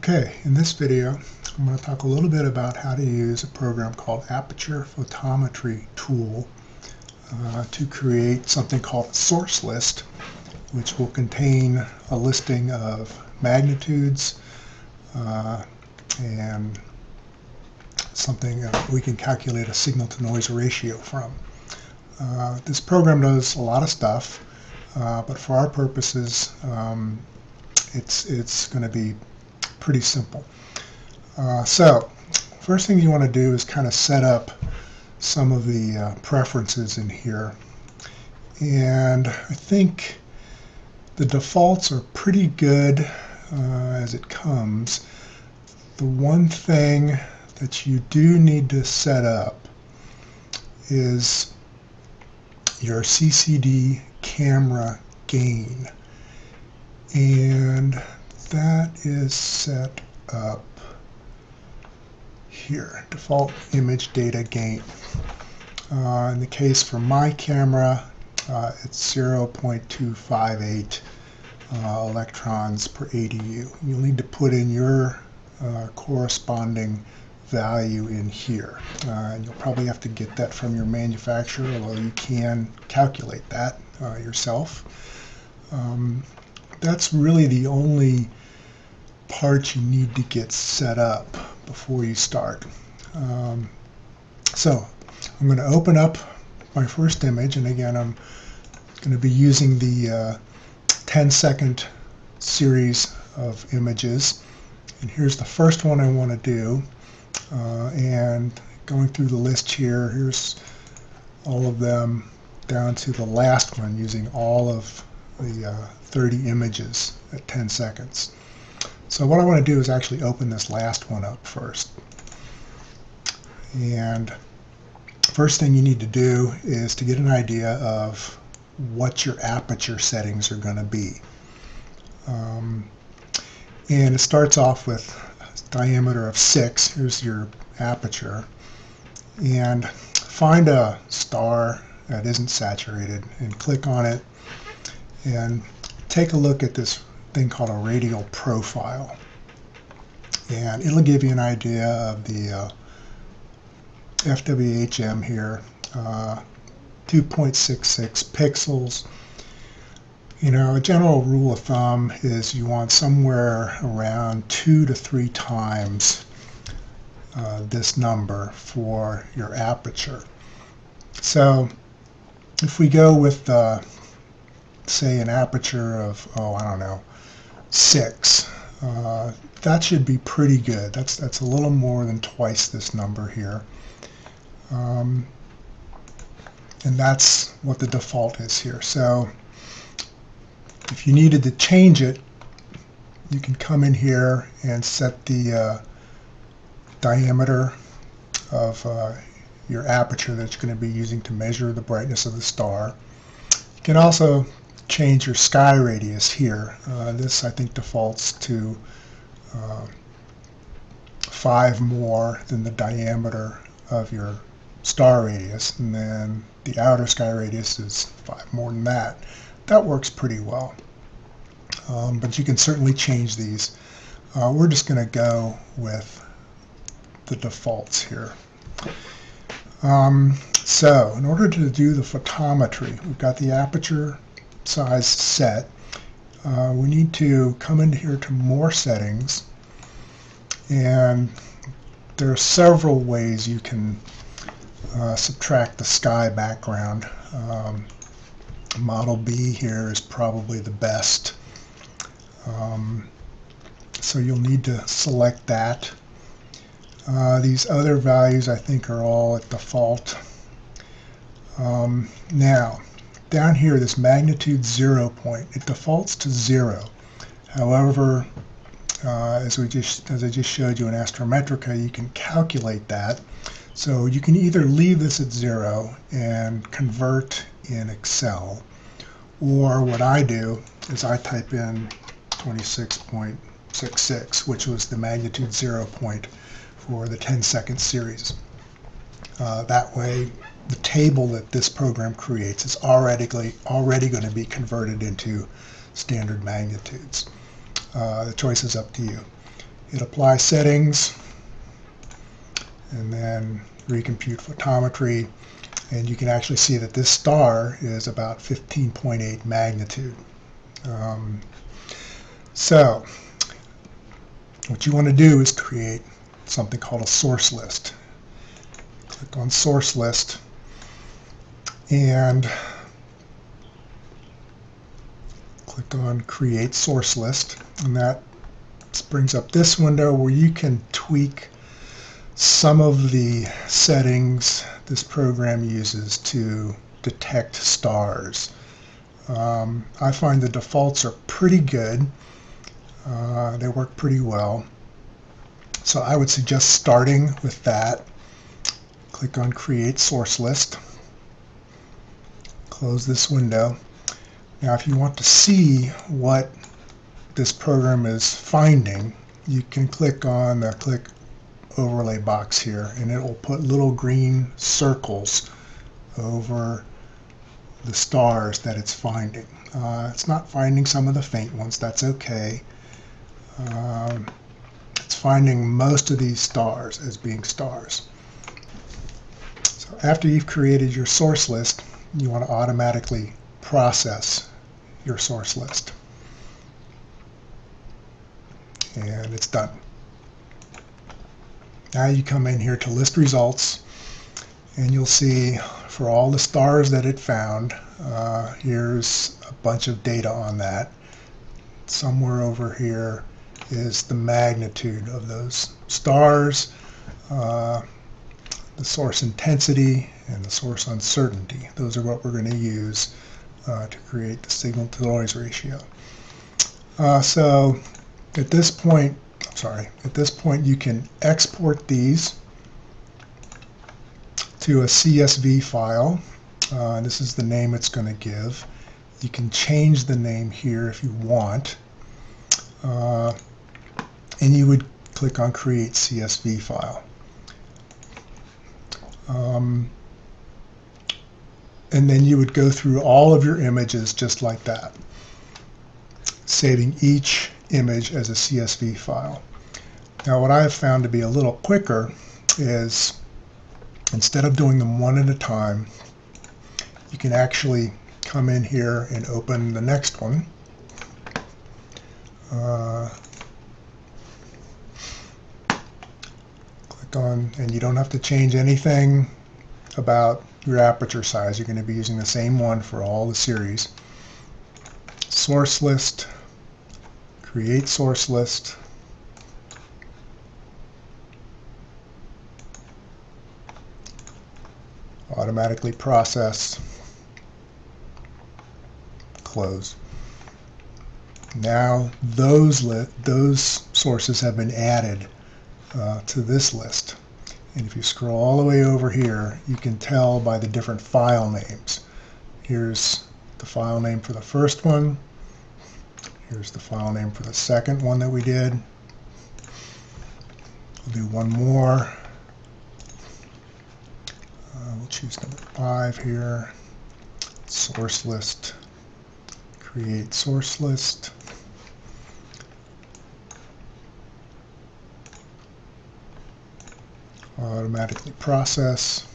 Okay, in this video I'm going to talk a little bit about how to use a program called Aperture Photometry Tool to create something called a source list, which will contain a listing of magnitudes and something we can calculate a signal-to-noise ratio from. This program does a lot of stuff, but for our purposes it's going to be pretty simple. So first thing you want to do is kind of set up some of the preferences in here, and I think the defaults are pretty good as it comes. The one thing that you do need to set up is your CCD camera gain, and that is set up here, default image data gain. In the case for my camera, it's 0.258 electrons per ADU. You'll need to put in your corresponding value in here. And you'll probably have to get that from your manufacturer, although you can calculate that yourself. That's really the only part you need to get set up before you start. So I'm going to open up my first image, and again I'm going to be using the 10-second series of images, and here's the first one I want to do, and going through the list here, here's all of them down to the last one using all of the 30 images at 10 seconds. So what I want to do is actually open this last one up first. And first thing you need to do is to get an idea of what your aperture settings are going to be. And it starts off with a diameter of 6. Here's your aperture. And find a star that isn't saturated and click on it and take a look at this thing called a radial profile, and it'll give you an idea of the FWHM here, 2.66 pixels. You know, a general rule of thumb is you want somewhere around 2 to 3 times this number for your aperture. So if we go with say an aperture of, I don't know, 6, that should be pretty good. That's a little more than twice this number here, and that's what the default is here. So if you needed to change it, you can come in here and set the diameter of your aperture that you're going to be using to measure the brightness of the star. You can also change your sky radius here. This I think defaults to 5 more than the diameter of your star radius, and then the outer sky radius is 5 more than that. That works pretty well, but you can certainly change these. We're just going to go with the defaults here. So in order to do the photometry, we've got the aperture size set. We need to come in here to more settings, and there are several ways you can subtract the sky background. Model B here is probably the best, so you'll need to select that. These other values I think are all at default. Now down here, this magnitude 0 point, it defaults to 0. However, as I just showed you in Astrometrica, you can calculate that. So you can either leave this at 0 and convert in Excel, or what I do is I type in 26.66, which was the magnitude 0 point for the 10-second series. That way, the table that this program creates is already going to be converted into standard magnitudes. The choice is up to you. hit Apply Settings, and then Recompute Photometry, and you can actually see that this star is about 15.8 magnitude. So what you want to do is create something called a source list. Click on Source List, and click on Create Source List, and that brings up this window where you can tweak some of the settings this program uses to detect stars. I find the defaults are pretty good. They work pretty well. So I would suggest starting with that. Click on Create Source List. Close this window. Now if you want to see what this program is finding, you can click on the Click Overlay box here, and it will put little green circles over the stars that it's finding. It's not finding some of the faint ones. That's okay. It's finding most of these stars as being stars. So after you've created your source list, you want to automatically process your source list. And it's done. Now you come in here to List Results, and you'll see for all the stars that it found, here's a bunch of data on that. Somewhere over here is the magnitude of those stars, the source intensity, and the source uncertainty. Those are what we're going to use to create the signal to noise ratio. So at this point, you can export these to a CSV file. This is the name it's going to give. You can change the name here if you want. And you would click on Create CSV File. And then you would go through all of your images just like that, saving each image as a CSV file. Now what I have found to be a little quicker is, instead of doing them one at a time, you can actually come in here and open the next one. Click on, and you don't have to change anything about your aperture size. You're going to be using the same one for all the series. Source list, create source list, automatically process, close. Now those sources have been added to this list. And if you scroll all the way over here, you can tell by the different file names. Here's the file name for the first one. Here's the file name for the second one that we did. We'll do one more. We'll choose number 5 here. Source list. Create source list. Automatically process.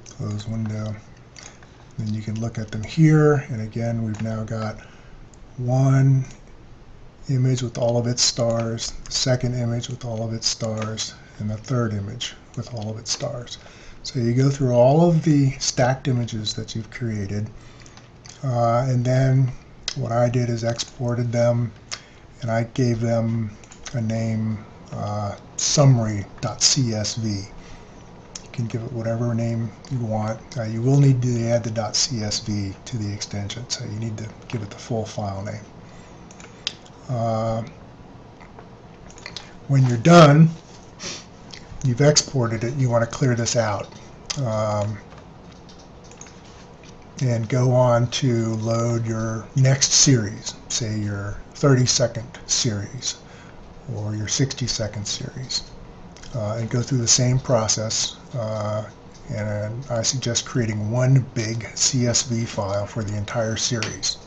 Close window. Then you can look at them here, and again we've now got one image with all of its stars, the second image with all of its stars, and the third image with all of its stars. So you go through all of the stacked images that you've created, and then what I did is exported them, and I gave them a name, summary.csv. You can give it whatever name you want. You will need to add the .csv to the extension, so you need to give it the full file name. When you're done, you've exported it, you want to clear this out and go on to load your next series, say your 30-second series or your 60-second series, and go through the same process. And I suggest creating one big CSV file for the entire series.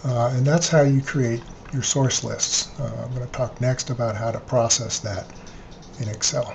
And that's how you create your source lists. I'm going to talk next about how to process that in Excel.